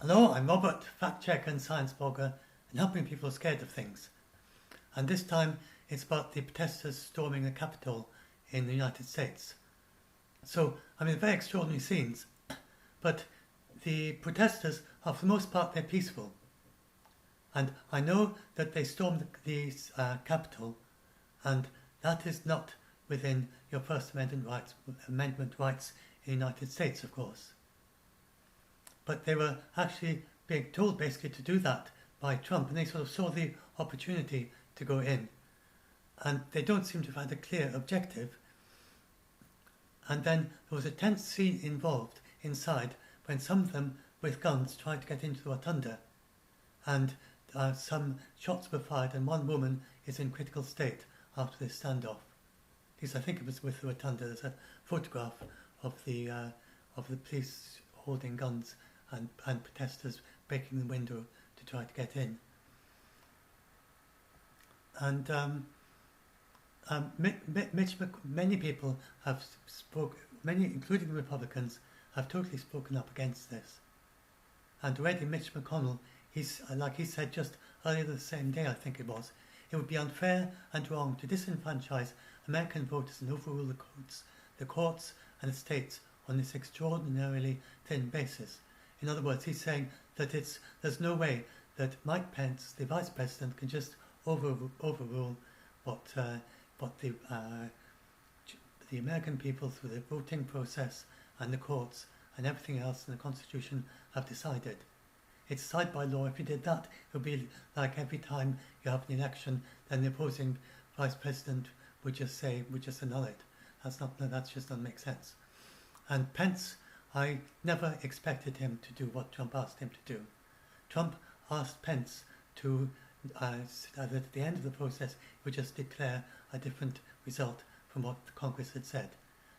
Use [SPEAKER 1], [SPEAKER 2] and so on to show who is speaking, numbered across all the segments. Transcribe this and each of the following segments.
[SPEAKER 1] Hello, I'm Robert, fact checker and science blogger, and helping people scared of things. And this time it's about the protesters storming the Capitol in the United States. So, very extraordinary scenes, but the protesters are for the most part, they're peaceful. And I know that they stormed the Capitol, and that is not within your First Amendment rights in the United States, of course. But they were actually being told basically to do that by Trump, and they sort of saw the opportunity to go in. And they don't seem to have had a clear objective. And then there was a tense scene involved inside when some of them with guns tried to get into the rotunda, and some shots were fired, and one woman is in critical state after this standoff. At least I think it was with the rotunda. There's a photograph of the police holding guns and protesters breaking the window to try to get in. And many people have spoken, many, including the Republicans, have totally spoken up against this. And already Mitch McConnell, like he said just earlier the same day, I think it was, it would be unfair and wrong to disenfranchise American voters and overrule the courts and the states on this extraordinarily thin basis. In other words, he's saying that there's no way that Mike Pence, the Vice President, can just overrule what the American people through the voting process and the courts and everything else in the Constitution have decided. It's decided by law. If you did that, it would be like every time you have an election, then the opposing Vice President would just annul it. That just doesn't make sense. And Pence, I never expected him to do what Trump asked him to do. Trump asked Pence to, at the end of the process, he would just declare a different result from what the Congress had said.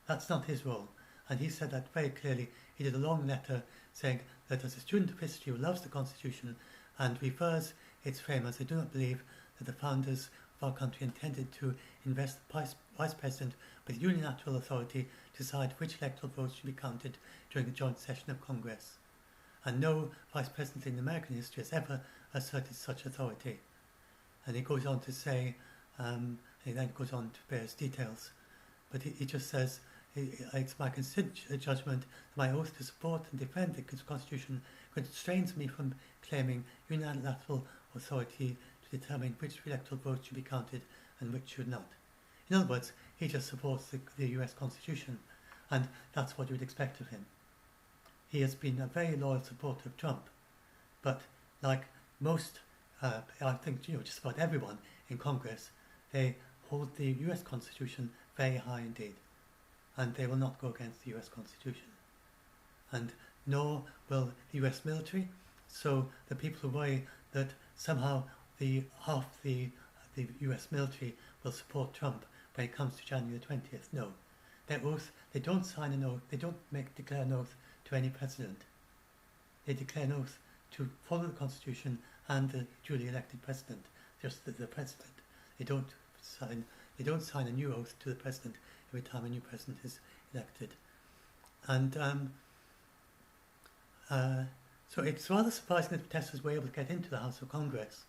[SPEAKER 1] That's not his role. And he said that very clearly. He did a long letter saying that as a student of history who loves the Constitution and refers its framers, I do not believe that the founders of our country intended to invest the Vice President with unilateral authority to decide which electoral votes should be counted during the joint session of Congress. And no Vice President in American history has ever asserted such authority. And he goes on to say, and he then goes on to various details, but he just says, it's my considered judgment that my oath to support and defend the Constitution constrains me from claiming unilateral authority to determine which electoral votes should be counted and which should not. In other words, he just supports the US Constitution, and that's what you would expect of him. He has been a very loyal supporter of Trump, but like most, I think just about everyone in Congress, they hold the US Constitution very high indeed, and they will not go against the US Constitution. And nor will the US military, so the people who worry that somehow half the US military will support Trump when it comes to January the 20th. No. Their oath, they don't sign an oath, they don't declare an oath to any president. They declare an oath to follow the Constitution and the duly elected president, just the president. They don't sign a new oath to the president every time a new president is elected. And so it's rather surprising that protesters were able to get into the House of Congress.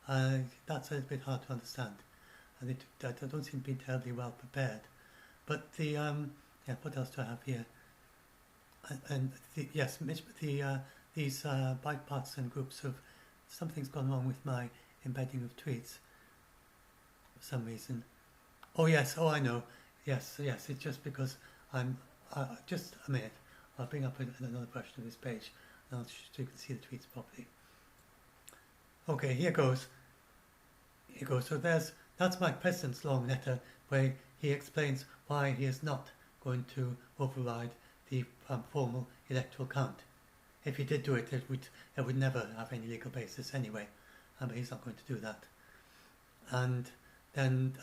[SPEAKER 1] That's a bit hard to understand. And they don't seem to be terribly well prepared. But what else do I have here? These bipartisan groups of something's gone wrong with my embedding of tweets for some reason. Oh yes, I know. Yes, it's just because I'm just a minute. I'll bring up another version of this page now so you can see the tweets properly. Okay, here goes. So that's Mike President's long letter where he explains why he is not going to override the formal electoral count. If he did do it, it would never have any legal basis anyway. But he's not going to do that. And then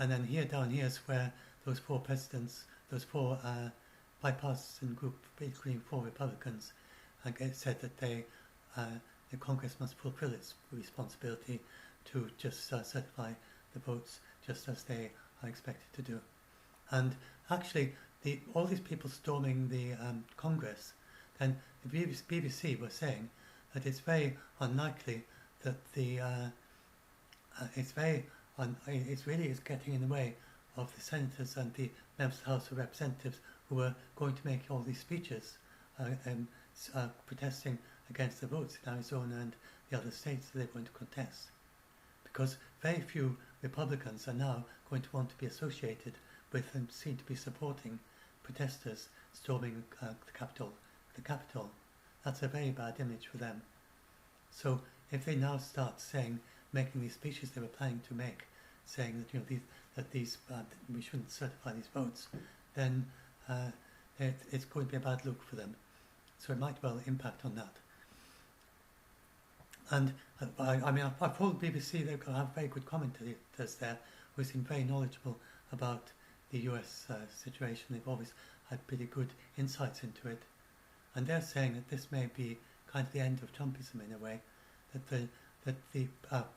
[SPEAKER 1] down here is where those four bipartisan group, including four Republicans, said that the Congress must fulfill its responsibility to just certify the votes just as they are expected to do. And actually, all these people storming the Congress, then the BBC were saying that it's very unlikely that it really is getting in the way of the senators and the members of the House of Representatives who are going to make all these speeches protesting against the votes in Arizona and the other states that they're going to contest. Because very few Republicans are now going to want to be associated with and seem to be supporting protesters storming the Capitol. That's a very bad image for them. So if they now start making these speeches they were planning to make, saying that we shouldn't certify these votes, then it's going to be a bad look for them. So it might well impact on that. And I've told BBC they've got to have very good commentators there who seem very knowledgeable about the US situation. They've always had pretty good insights into it. And they're saying that this may be kind of the end of Trumpism in a way, that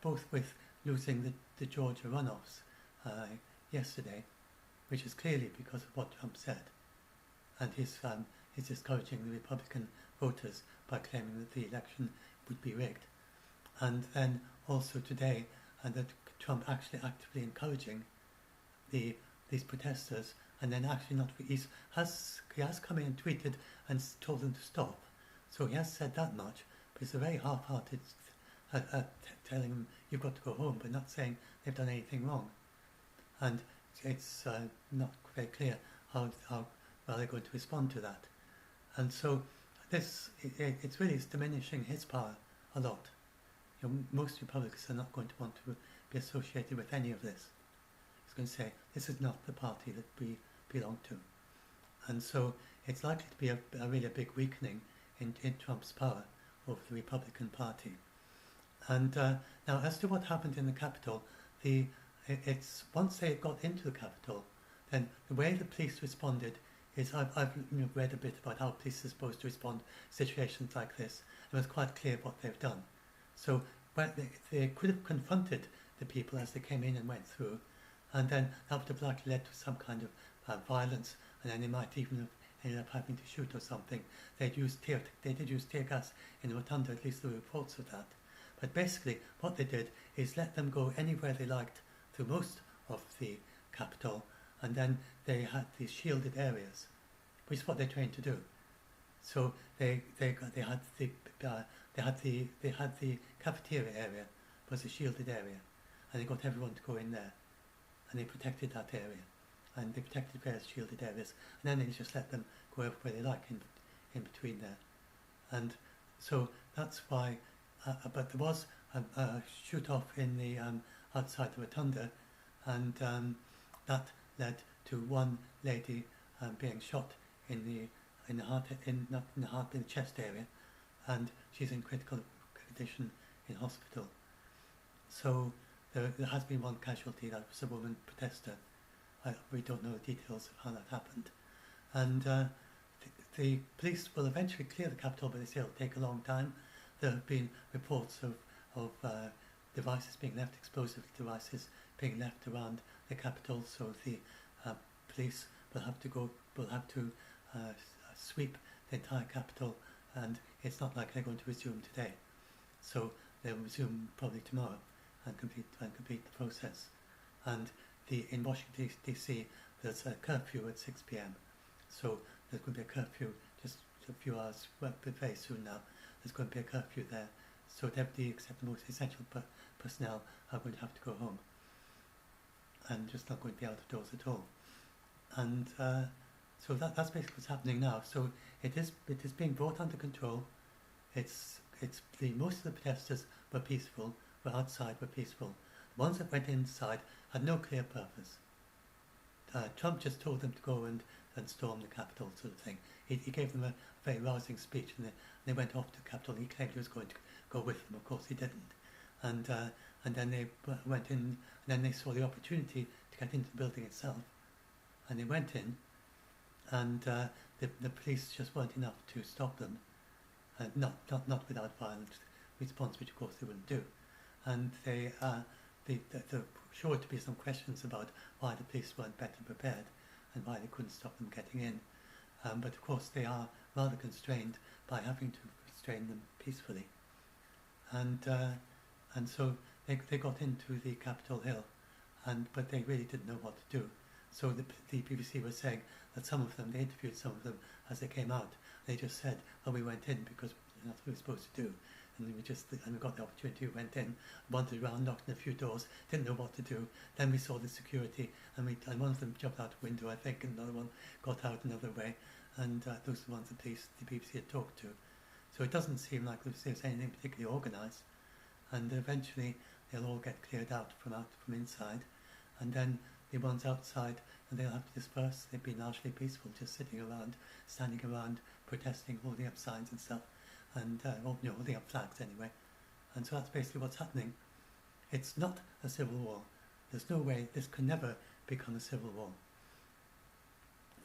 [SPEAKER 1] both with losing the Georgia runoffs yesterday, which is clearly because of what Trump said, and he's discouraging the Republican voters by claiming that the election would be rigged, and then also today, and that Trump actually actively encouraging these protesters, and then actually not he has come in and tweeted and told them to stop. So he has said that much, but it's a very half-hearted telling them you've got to go home, but not saying they've done anything wrong. And it's not very clear how well they're going to respond to that. And so it's diminishing his power a lot. Most Republicans are not going to want to be associated with any of this. He's going to say, this is not the party that we belong to. And so it's likely to be a really big weakening in Trump's power over the Republican Party. And now, as to what happened in the Capitol, it's once they got into the Capitol, then the way the police responded is, I've read a bit about how police are supposed to respond to situations like this, and it's quite clear what they've done. So they could have confronted the people as they came in and went through, and then that would have likely led to some kind of violence, and then they might even have ended up having to shoot or something. They did use tear gas in the rotunda, at least there were reports of that. But basically what they did is let them go anywhere they liked through most of the Capitol, and then they had these shielded areas, which is what they're trained to do. So they had the cafeteria area was a shielded area, and they got everyone to go in there, and they protected that area, and they protected various shielded areas, and then they just let them go everywhere they like in between there. And so that's why. But there was a shoot-off in the outside the rotunda, and that led to one lady being shot in the heart, not in the heart, in the chest area, and she's in critical condition in hospital. So there has been one casualty. That was a woman protester. We don't know the details of how that happened, and the police will eventually clear the Capitol, but they say it'll take a long time. There have been reports of devices being left, explosive devices being left around the Capitol, so the police will have to sweep the entire Capitol, and it's not like they're going to resume today. So they'll resume probably tomorrow and complete the process. And in Washington DC, there's a curfew at 6 p.m. So there's going to be a curfew just a few hours, well, very soon now. There's going to be a curfew there, so everybody except the most essential personnel are going to have to go home, and just not going to be out of doors at all. And so that's basically what's happening now. So it is being brought under control. Most of the protesters were peaceful, were outside, were peaceful. The ones that went inside had no clear purpose. Trump just told them to go and storm the Capitol, sort of thing. He gave them a very rousing speech, and they went off to the Capitol. He claimed he was going to go with them. Of course, he didn't. And then they went in, and then they saw the opportunity to get into the building itself, and they went in, and the police just weren't enough to stop them, not without violent response, which of course they wouldn't do. And there sure to be some questions about why the police weren't better prepared and why they couldn't stop them getting in. But of course they are rather constrained by having to restrain them peacefully. and so they got into the Capitol Hill, but they really didn't know what to do. So the BBC was saying that some of them, they interviewed some of them as they came out. They just said, "Oh, we went in because that's what we were supposed to do." And we got the opportunity, we went in, wandered around, knocked on a few doors, didn't know what to do. Then we saw the security, and one of them jumped out the window, I think, and another one got out another way. And those are the ones the BBC had talked to. So it doesn't seem like there was anything particularly organised. And eventually they'll all get cleared out from inside. And then the ones outside, and they'll have to disperse. They've been largely peaceful, just sitting around, standing around, protesting, holding up signs and stuff. And holding up flags anyway. And so that's basically what's happening. It's not a civil war. There's no way, this can never become a civil war.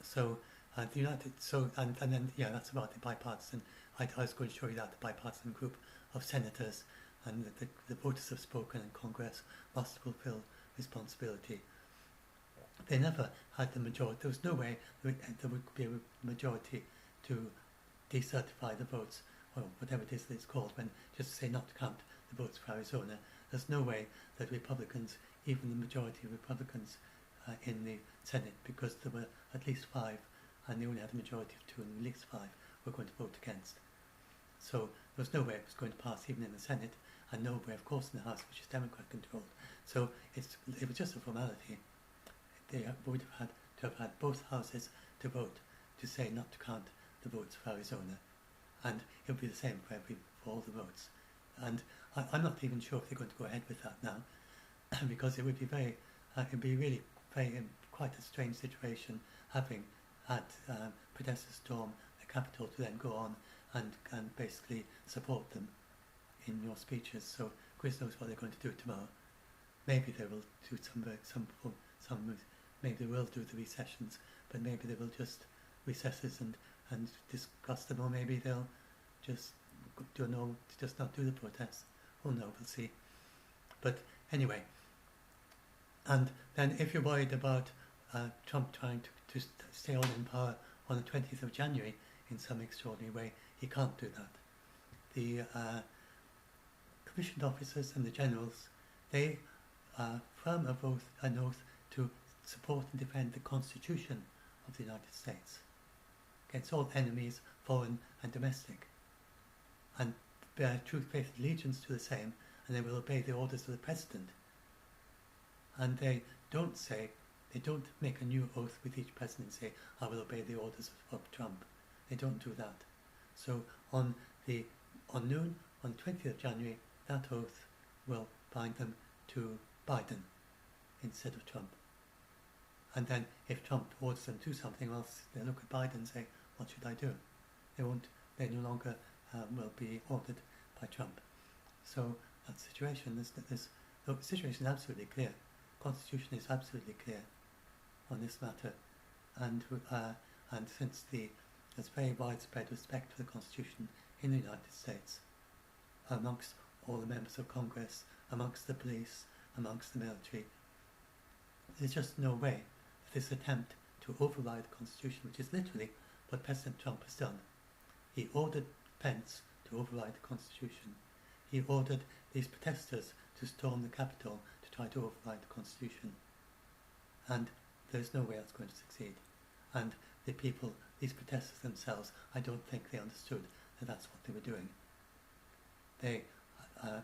[SPEAKER 1] So and then that's about the bipartisan. I was going to show you that, the bipartisan group of senators, and the voters have spoken, and Congress must fulfill responsibility. They never had the majority. There was no way there would be a majority to decertify the votes, or whatever it is that it's called, when just to say not to count the votes for Arizona. There's no way that Republicans, even the majority of Republicans in the Senate, because there were at least 5, and they only had a majority of 2, and at least 5 were going to vote against. So there was no way it was going to pass even in the Senate, and no way, of course, in the House, which is Democrat controlled. So it was just a formality. They would have had both houses to vote to say not to count the votes for Arizona, and it would be the same for all the votes. And I'm not even sure if they're going to go ahead with that now, because it would be really quite a strange situation, having had protesters storm the Capitol to then go on and basically support them in your speeches. So Chris knows what they're going to do tomorrow. Maybe they will do maybe they will do the recessions, but maybe they will just recesses and discuss them, or maybe they'll just not do the protests. Oh no, we'll see. But anyway, and then if you're worried about Trump trying to stay on in power on the 20th of January in some extraordinary way, he can't do that. The commissioned officers and the generals, they affirm an oath to support and defend the Constitution of the United States against all enemies, foreign and domestic, and bear true faith and allegiance to the same, and they will obey the orders of the President. And they don't make a new oath with each president and say, I will obey the orders of Trump. They don't do that. So on noon, on 20th of January, that oath will bind them to Biden instead of Trump. And then if Trump orders them to do something else, they look at Biden and say, what should I do? They no longer will be ordered by Trump. So that's the situation. The situation is absolutely clear. The Constitution is absolutely clear on this matter. And since there's very widespread respect for the Constitution in the United States, amongst all the members of Congress, amongst the police, amongst the military, there's just no way that this attempt to override the Constitution, which is literally what President Trump has done. He ordered Pence to override the Constitution. He ordered these protesters to storm the Capitol to try to override the Constitution. And there's no way that's going to succeed. And these protesters themselves, I don't think they understood that that's what they were doing.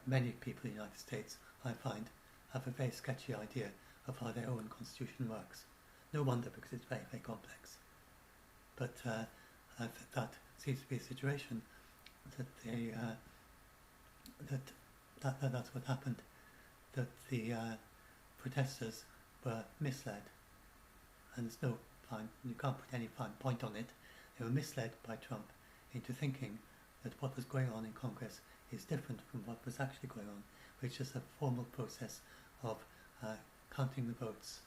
[SPEAKER 1] Many people in the United States, I find, have a very sketchy idea of how their own constitution works. No wonder, because it's very, very complex. But that seems to be a situation that's what happened. That the protesters were misled, and there's no you can't put any fine point on it. They were misled by Trump into thinking that what was going on in Congress is different from what was actually going on, which is a formal process of counting the votes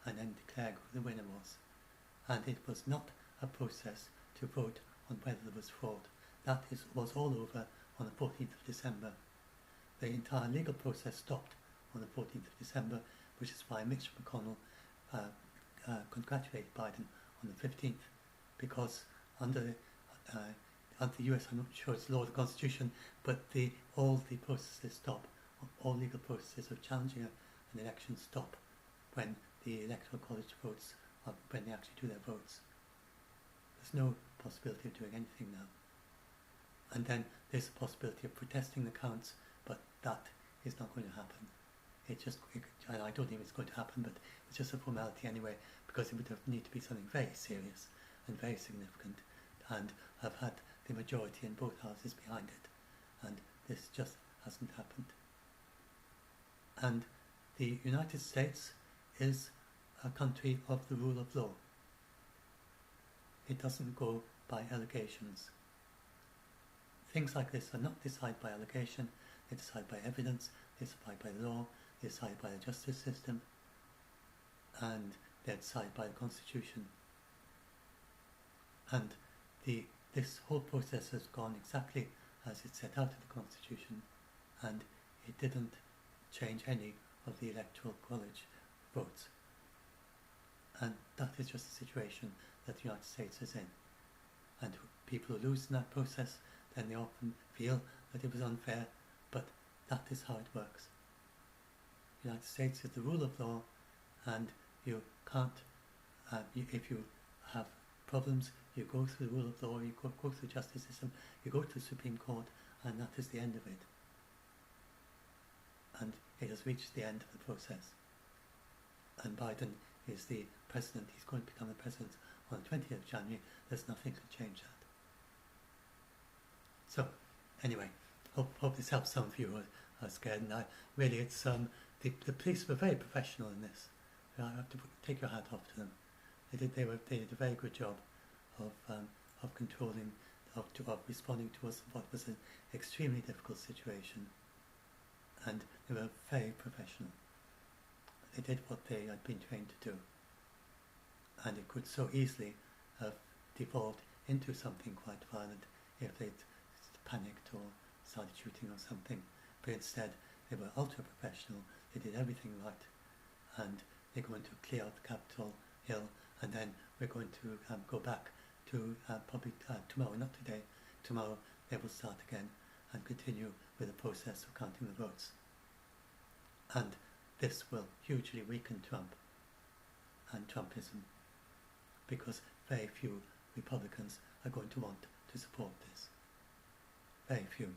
[SPEAKER 1] and then declaring who the winner was. And it was not a process to vote on whether there was fraud. That was all over on the 14th of December. The entire legal process stopped on the 14th of December, which is why Mitch McConnell congratulated Biden on the 15th, because under the US, I'm not sure it's law of the Constitution, but all the processes stop. All legal processes of challenging an election stop when the Electoral College votes, or when they actually do their votes. There's no possibility of doing anything now. And then there's the possibility of protesting the counts, but that is not going to happen. And I don't think it's going to happen, but it's just a formality anyway, because it would need to be something very serious and very significant, and have had the majority in both houses behind it, and this just hasn't happened. And the United States is a country of the rule of law. It doesn't go by allegations. Things like this are not decided by allegation, they're decided by evidence, they're decided by law, they're decided by the justice system, and they're decided by the Constitution. And this whole process has gone exactly as it set out in the Constitution, and it didn't change any of the Electoral College votes. And that is just the situation that the United States is in. And people who lose in that process, then they often feel that it was unfair, but that is how it works. The United States is the rule of law, and you can't, if you have problems, you go through the rule of law, you go through the justice system, you go to the Supreme Court, and that is the end of it. And it has reached the end of the process. And Biden is the president, he's going to become the president on the 20th of January, there's nothing to change that. So, anyway, hope this helps some of you who are scared, and really it's, the police were very professional in this. I have to take your hat off to them. They did a very good job of controlling, of responding to us what was an extremely difficult situation, and they were very professional. They did what they had been trained to do, and it could so easily have devolved into something quite violent if they'd panicked or started shooting or something, but instead they were ultra professional, they did everything right, and they're going to clear out the Capitol Hill, and then we're going to go back to probably tomorrow, not today, tomorrow they will start again and continue with the process of counting the votes. And this will hugely weaken Trump and Trumpism, because very few Republicans are going to want to support this. Very few.